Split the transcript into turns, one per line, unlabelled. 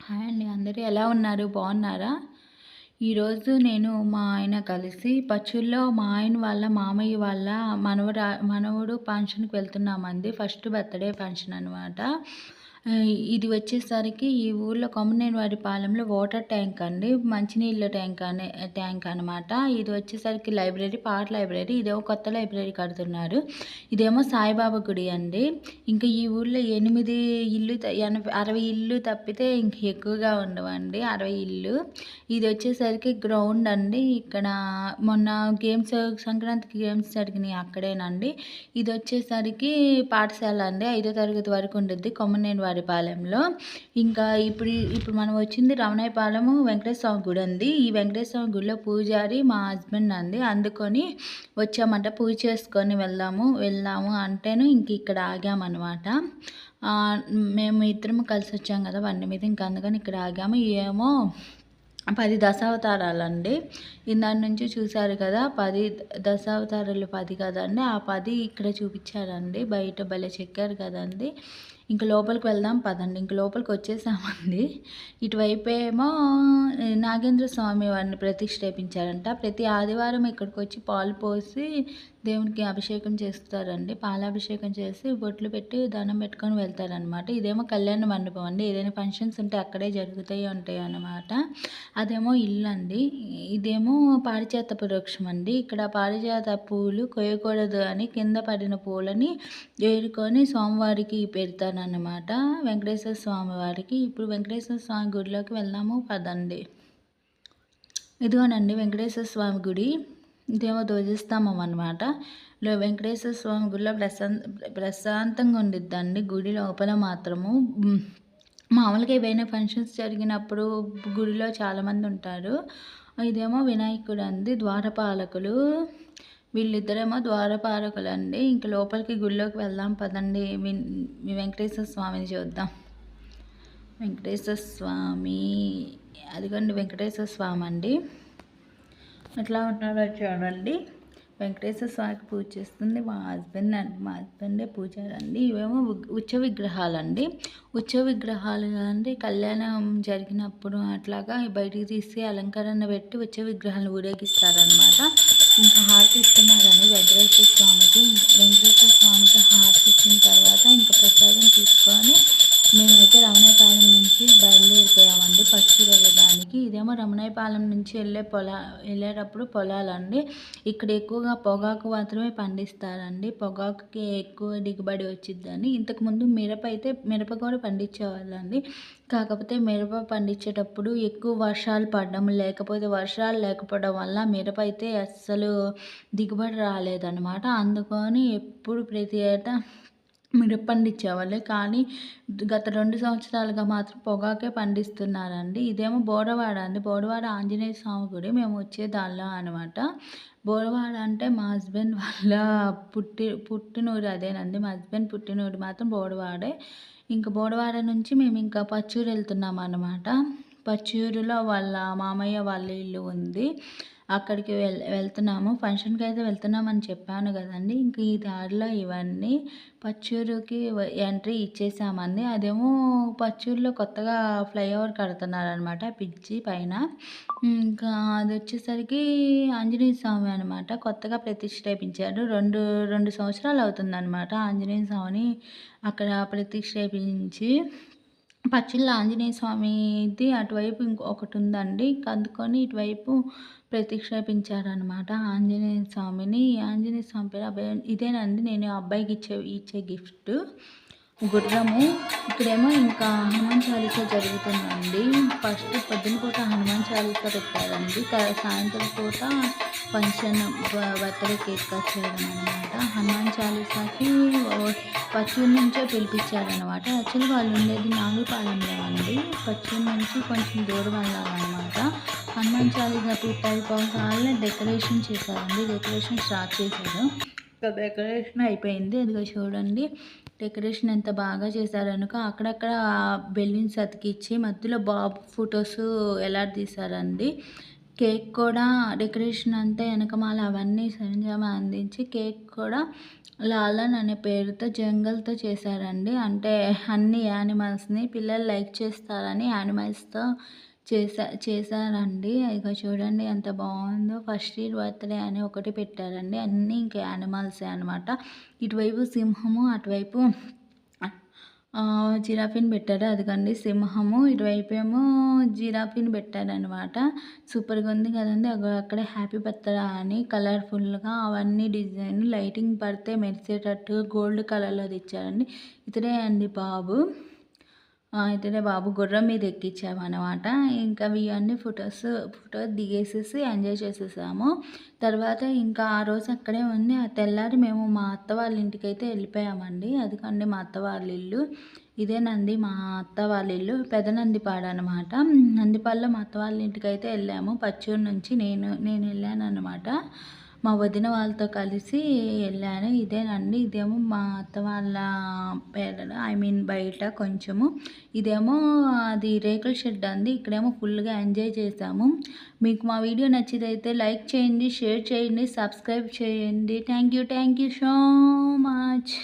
Hi అండి. అందరూ ఎలా ఉన్నారు? బాగున్నారా? ఈరోజు నేను మా ఆయన కలిసి పచ్చూరులో మా ఆయన వాళ్ళ మామయ్య వాళ్ళ మనవడు ఫంక్షన్‌కి వెళ్తున్నామండి. ఫస్ట్ బర్త్‌డే ఫంక్షన్ అనమాట. ఇది వచ్చేసరికి ఈ ఊర్లో కొమ్మనేనివారిపాలెంలో వాటర్ ట్యాంక్ అండి. మంచినీళ్ళ ట్యాంక్ అనమాట. ఇది వచ్చేసరికి లైబ్రరీ, పాత లైబ్రరీ. ఇదేమో కొత్త లైబ్రరీ కడుతున్నారు. ఇదేమో సాయిబాబా గుడి అండి. ఇంకా ఈ ఊర్లో 8 ఇల్లు 60 ఇల్లు తప్పితే ఇంక ఎక్కువగా ఉండవండి. 60 ఇల్లు. ఇది వచ్చేసరికి గ్రౌండ్ అండి. ఇక్కడ మొన్న సంక్రాంతికి గేమ్స్ జరిగినాయి అక్కడేనండి. ఇది వచ్చేసరికి పాఠశాల అండి. 5వ తరగతి వరకు ఉండిద్ది కొమ్మనేనివారిపాలెంలో. ఇంకా ఇప్పుడు మనం వచ్చింది రమణయ్యపాలెము వెంకటేశ్వర స్వామి గుడి అండి. ఈ వెంకటేశ్వర స్వామి గుడిలో పూజారి మా హస్బెండ్ అండి. అందుకొని వచ్చామంట, పూజ చేసుకొని వెళ్దాము అంటేను ఇంక ఇక్కడ ఆగామన్నమాట. మేము ఇద్దరము కలిసి వచ్చాం కదా బండి మీద, ఇంక అందుకని ఇక్కడ ఆగాము. ఏమో 10 దశావతారాలండి. ఇందాక నుంచి చూశారు కదా, 10 దశావతారాలు 10 కదండి. ఆ 10 ఇక్కడ చూపించారండి. బయట భలే చెక్కారు కదండి. ఇంక లోపలికి వెళ్దాం పదండి. ఇంక లోపలికి వచ్చేసామండి. ఇటువైపు ఏమో నాగేంద్ర స్వామి వారిని ప్రతిష్ఠాపించారంట. ప్రతి ఆదివారం ఇక్కడికి వచ్చి పాలు పోసి దేవునికి అభిషేకం చేస్తారండి. పాలాభిషేకం చేసి బొట్లు పెట్టి దండం పెట్టుకొని వెళ్తారనమాట. ఇదేమో కళ్యాణ మండపం అండి. ఏదైనా ఫంక్షన్స్ ఉంటే అక్కడే జరుగుతాయి ఉంటాయి అన్నమాట. అదేమో ఇల్లు అండి. ఇదేమో పారిజాత వృక్షం అండి. ఇక్కడ పారిజాత పూలు కొయ్యకూడదు అని కింద పడిన పూలని ఏరుకొని స్వామివారికి పెడతానన్నమాట, వెంకటేశ్వర స్వామి వారికి. ఇప్పుడు వెంకటేశ్వర స్వామి గుడిలోకి వెళ్దాము పదండి. ఇదిగోనండి వెంకటేశ్వర స్వామి గుడి. ఇదేమో ధ్వజస్తంభం అనమాట. వెంకటేశ్వర స్వామి గుడిలో ప్రశాంతంగా ఉండిద్దండి. గుడి లోపల మాత్రము మామూలుగా ఏవైనా ఫంక్షన్స్ జరిగినప్పుడు గుడిలో చాలామంది ఉంటారు. ఇదేమో వినాయకుడు అండి, ద్వారపాలకులు. వీళ్ళిద్దరేమో ద్వారపాలకులు అండి. ఇంక లోపలికి గుడిలోకి వెళ్దాం పదండి. వెంకటేశ్వర స్వామిని చూద్దాం. వెంకటేశ్వర స్వామి, అదిగోండి వెంకటేశ్వర స్వామి అండి. ఎట్లా ఉన్నారో చూడండి. వెంకటేశ్వర స్వామికి పూజ చేస్తుంది మా హస్బెండ్ అండి. మా హస్బెండే పూజారండి. ఇవేమో ఉత్సవ విగ్రహాలండి. ఉత్సవ విగ్రహాలు అండి. కళ్యాణం జరిగినప్పుడు అట్లాగా బయటికి తీసి అలంకరణ పెట్టి ఉత్సవ విగ్రహాలను ఊరేగిస్తారనమాట. ఇంకా హారతి ఇస్తున్నారండి వెంకటేశ్వర స్వామికి. వెంకటేశ్వర స్వామికి హారతి ఇచ్చిన తర్వాత ఇంకా ప్రసాదం తీసుకొని మేమైతే రమణయ్యపాలెం నుంచి బయలుదేరిపోయామండి పచ్చూరు వెళ్ళడానికి. ఇదేమో రమణయ్యపాలెం నుంచి వెళ్ళేటప్పుడు పొలాలండి. ఇక్కడ ఎక్కువగా పొగాకు మాత్రమే పండిస్తారండి. పొగాకుకి ఎక్కువ దిగుబడి వచ్చిద్దని. ఇంతకుముందు మిరప కూడా పండించేవాళ్ళండి. కాకపోతే మిరప పండించేటప్పుడు ఎక్కువ వర్షాలు లేకపోవడం వల్ల మిరప అయితే అస్సలు దిగుబడి రాలేదన్నమాట. అందుకని ఎప్పుడు ప్రతి ఏటా మిరప పండించేవాళ్ళే. కానీ గత 2 సంవత్సరాలుగా మాత్రం పొగాకే పండిస్తున్నారండి. ఇదేమో బోడవాడ అండి. బోడవాడ ఆంజనేయ స్వామి గుడి. మేము వచ్చే దారిలో అనమాట. బోడవాడ అంటే మా హస్బెండ్ వాళ్ళ పుట్టినూరు అదేనండి. మా హస్బెండ్ పుట్టినూరు మాత్రం బోడవాడే. ఇంకా బోడవాడ నుంచి మేము ఇంకా పచ్చూరు వెళ్తున్నాం అనమాట. పచ్చూరులో వాళ్ళ మామయ్య వాళ్ళ ఇల్లు ఉంది. అక్కడికి వెళ్తున్నాము. ఫంక్షన్కి అయితే వెళ్తున్నామని చెప్పాను కదండి. ఇంక ఈ దారిలో ఇవన్నీ పచ్చూరుకి ఎంట్రీ ఇచ్చేసామండి. అదేమో పచ్చూరులో కొత్తగా ఫ్లైఓవర్ కడుతున్నారనమాట బ్రిడ్జి పైన. ఇంకా అది వచ్చేసరికి ఆంజనేయ స్వామి అనమాట. కొత్తగా ప్రతిష్ఠాపించారు. 2 సంవత్సరాలు అవుతుందన్నమాట ఆంజనేయ స్వామిని అక్కడ ప్రతిష్ఠాపించి. పచ్చూరులో ఆంజనేయ స్వామిది అటువైపు ఇంకొకటి ఉందండి. అందుకని ఇటువైపు ప్రతిష్ఠాపించారనమాట ఆంజనేయ స్వామిని. ఆంజనేయ స్వామి పేరు ఇదేనండి నేను అబ్బాయికి ఇచ్చే గిఫ్ట్, గుర్రము. ఇక్కడేమో ఇంకా హనుమాన్ చాలీసా జరుగుతుందండి. ఫస్ట్ పొద్దున పూట హనుమాన్ చాలీసా పెట్టారండి. సాయంత్రం పూట ఫంక్షన్ బర్త్డే కేక్ కట్ చేయడం అనమాట. హనుమాన్ చాలీసాకి పచ్చూరు నుంచే పిలిపించారనమాట. యాక్చువల్లీ వాళ్ళు ఉండేది నాగుపాలెంలో అండి. పచ్చూరు నుంచి కొంచెం దూరం వెళ్ళాలన్నమాట. హనుమాన్ చాలీసా పూర్తయిపోగానే డెకరేషన్ చేశారండి. డెకరేషన్ స్టార్ట్ చేశారు. డెకరేషన్ అయిపోయింది. ఇదిగో చూడండి డెకరేషన్ ఎంత బాగా చేశారనుక అక్కడక్కడ బెలూన్స్ అతికిచ్చి మధ్యలో బాబు ఫొటోస్ ఎలాడదీశారండి. కేక్ కూడా డెకరేషన్ అంతా వెనకమాల అవన్నీ సరంజామా అందించి కేక్ కూడా లాలన్ అనే పేరుతో జంగల్‌తో చేశారండి. అంటే అన్ని యానిమల్స్‌ని పిల్లలు లైక్ చేస్తారని యానిమల్స్‌తో చేశారండి. ఇగో చూడండి ఎంత బావుందో. ఫస్ట్ ఇయర్ బర్త్‌డే అని ఒకటి పెట్టారండి. అన్నీ ఇంక యానిమల్సే అనమాట. ఇటువైపు సింహము, అటువైపు జిరాఫీని పెట్టారు. అదిగోండి సింహము, ఇటువైపేమో జిరాఫీని పెట్టారనమాట. సూపర్‌గా ఉంది కదండీ! అగో అక్కడే హ్యాపీ బర్త్‌డే అని కలర్‌ఫుల్‌గా అవన్నీ డిజైన్ లైటింగ్ పడితే మెరిసేటట్టు గోల్డ్ కలర్‌లో తెచ్చారండి. ఇతడే అండి బాబు. ఇతడే బాబు గుర్రం మీద ఎక్కించామనమాట. ఇంకా ఇవన్నీ ఫోటో దిగేసేసి ఎంజాయ్ చేసేసాము. తర్వాత ఇంకా ఆ రోజు అక్కడే ఉండి ఆ తెల్లారి మేము మా అత్త వాళ్ళ ఇంటికైతే వెళ్ళిపోయామండి. అదిగోండి మా అత్త వాళ్ళ ఇల్లు. ఇదేనండి మా అత్త వాళ్ళ ఇల్లు. పెదనందిపాడనమాట. నందిపాడులో మా అత్త వాళ్ళ ఇంటికైతే వెళ్ళాము. పచ్చూరు నుంచి నేను వెళ్ళాననమాట. మా వదిన వాళ్ళతో కలిసి వెళ్ళాను. ఇదేనండి. ఇదేమో మా అత్త వాళ్ళ పేరల బయట కొంచెము. ఇదేమో అది రేకుల షెడ్ అండి. ఇక్కడేమో ఫుల్‌గా ఎంజాయ్ చేశాము. మీకు మా వీడియో నచ్చినదైతే లైక్ చేయండి, షేర్ చేయండి, సబ్స్క్రైబ్ చేయండి. Thank you so much.